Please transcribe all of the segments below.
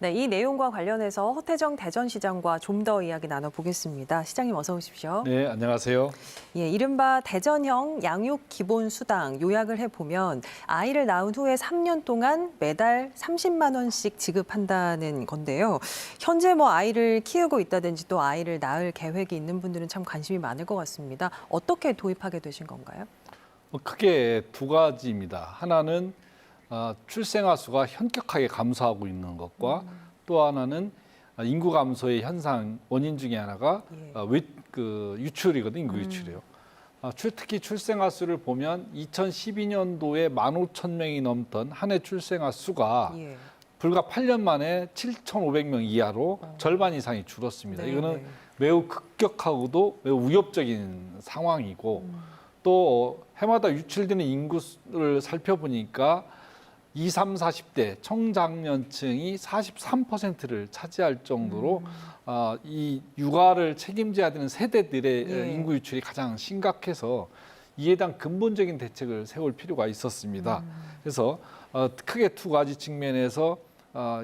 네, 이 내용과 관련해서 허태정 대전시장과 좀 더 이야기 나눠보겠습니다. 시장님 어서 오십시오. 네, 안녕하세요. 예, 이른바 대전형 양육 기본 수당 요약을 해보면 아이를 낳은 후에 3년 동안 매달 30만 원씩 지급한다는 건데요. 현재 뭐 아이를 키우고 있다든지 또 아이를 낳을 계획이 있는 분들은 참 관심이 많을 것 같습니다. 어떻게 도입하게 되신 건가요? 크게 두 가지입니다. 하나는 출생아 수가 현격하게 감소하고 있는 것과 또 하나는 인구 감소의 현상 원인 중에 하나가 유출이거든요. 인구 유출이요. 특히 출생아 수를 보면 2012년도에 15,000명이 넘던 한 해 출생아 수가 불과 8년 만에 7,500명 이하로 절반 이상이 줄었습니다. 이거는 매우 급격하고도 매우 위협적인 상황이고 또 해마다 유출되는 인구를 살펴보니까 20, 30, 40대 청장년층이 43%를 차지할 정도로 이 육아를 책임져야 되는 세대들의 인구 유출이 가장 심각해서 이에 대한 근본적인 대책을 세울 필요가 있었습니다. 그래서 크게 두 가지 측면에서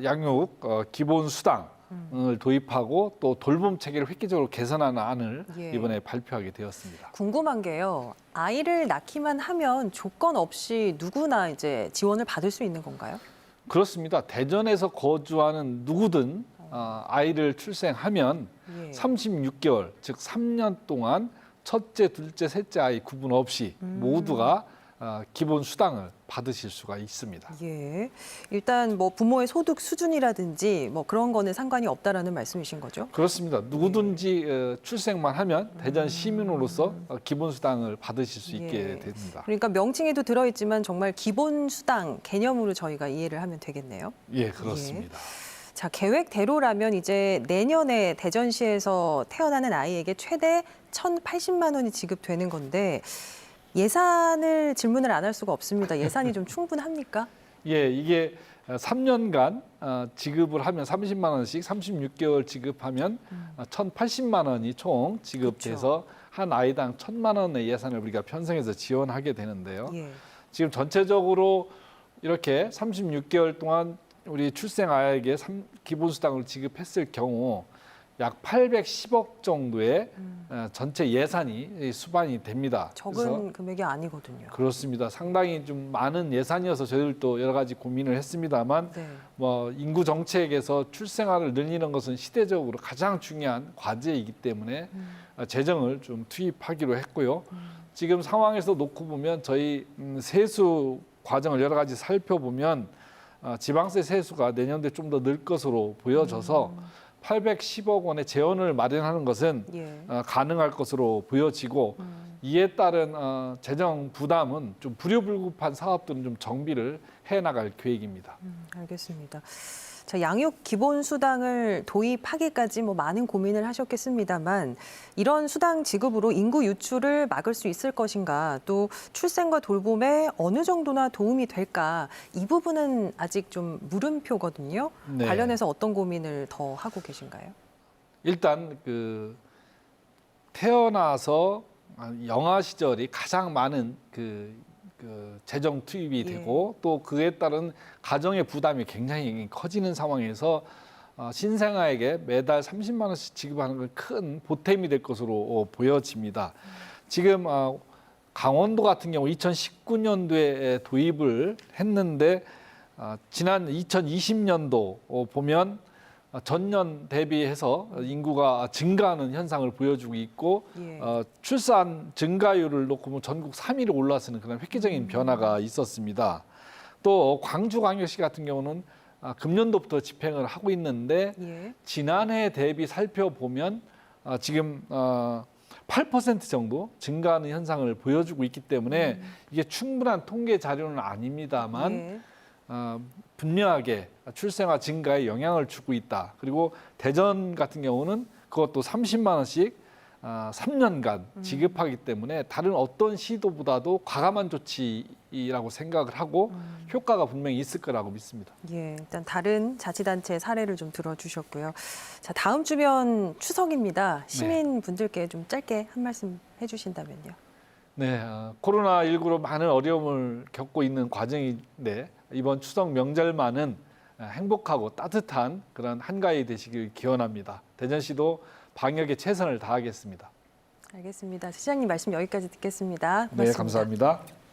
양육 기본 수당을 도입하고 또 돌봄 체계를 획기적으로 개선하는 안을 이번에 발표하게 되었습니다. 궁금한 게요. 아이를 낳기만 하면 조건 없이 누구나 이제 지원을 받을 수 있는 건가요? 그렇습니다. 대전에서 거주하는 누구든 아이를 출생하면 36개월, 즉 3년 동안 첫째, 둘째, 셋째 아이 구분 없이 모두가 기본 수당을 받으실 수가 있습니다. 예. 일단 뭐 부모의 소득 수준이라든지 뭐 그런 거는 상관이 없다라는 말씀이신 거죠? 그렇습니다. 누구든지 출생만 하면 대전 시민으로서 기본 수당을 받으실 수 있게 됩니다. 그러니까 명칭에도 들어있지만 정말 기본 수당 개념으로 저희가 이해를 하면 되겠네요. 예, 그렇습니다. 자, 계획대로라면 이제 내년에 대전시에서 태어나는 아이에게 최대 1,080만 원이 지급되는 건데 예산을 질문을 안 할 수가 없습니다. 예산이 좀 충분합니까? 예, 이게 3년간 지급을 하면 30만 원씩 36개월 지급하면 1,080만 원이 총 지급돼서 그렇죠. 한 아이당 1,000만 원의 예산을 우리가 편성해서 지원하게 되는데요. 지금 전체적으로 이렇게 36개월 동안 우리 출생 아이에게 기본수당을 지급했을 경우 약 810억 정도의 전체 예산이 수반이 됩니다. 적은 금액이 아니거든요. 그렇습니다. 상당히 좀 많은 예산이어서 저희들도 여러 가지 고민을 했습니다만 뭐 인구 정책에서 출생아를 늘리는 것은 시대적으로 가장 중요한 과제이기 때문에 재정을 좀 투입하기로 했고요. 지금 상황에서 놓고 보면 저희 세수 과정을 여러 가지 살펴보면 지방세 세수가 내년도에 좀 더 늘 것으로 보여져서 810억 원의 재원을 마련하는 것은 가능할 것으로 보여지고 이에 따른 재정 부담은 좀 불효불급한 사업들은 좀 정비를 해나갈 계획입니다. 알겠습니다. 자, 양육 기본 수당을 도입하기까지 뭐 많은 고민을 하셨겠습니다만 이런 수당 지급으로 인구 유출을 막을 수 있을 것인가 또 출생과 돌봄에 어느 정도나 도움이 될까 이 부분은 아직 좀 물음표거든요. 관련해서 어떤 고민을 더 하고 계신가요? 일단 태어나서 영아 시절이 가장 많은 재정 투입이 되고 또 그에 따른 가정의 부담이 굉장히 커지는 상황에서 신생아에게 매달 30만 원씩 지급하는 건 큰 보탬이 될 것으로 보여집니다. 지금 강원도 같은 경우 2019년도에 도입을 했는데 지난 2020년도 보면 전년 대비해서 인구가 증가하는 현상을 보여주고 있고 출산 증가율을 놓고 보면 전국 3위로 올라서는 그런 획기적인 변화가 있었습니다. 또 광주광역시 같은 경우는 금년도부터 집행을 하고 있는데 지난해 대비 살펴보면 지금 8% 정도 증가하는 현상을 보여주고 있기 때문에 이게 충분한 통계 자료는 아닙니다만 분명하게 출생아 증가에 영향을 주고 있다. 그리고 대전 같은 경우는 그것도 30만 원씩 3년간 지급하기 때문에 다른 어떤 시도보다도 과감한 조치라고 생각을 하고 효과가 분명히 있을 거라고 믿습니다. 일단 다른 자치단체 사례를 좀 들어주셨고요. 자, 다음 주면 추석입니다. 시민분들께 좀 짧게 한 말씀 해주신다면요. 네, 코로나19로 많은 어려움을 겪고 있는 과정인데 이번 추석 명절만은 행복하고 따뜻한 그런 한가위 되시길 기원합니다. 대전시도 방역에 최선을 다하겠습니다. 알겠습니다. 시장님 말씀 여기까지 듣겠습니다. 네, 고맙습니다. 감사합니다.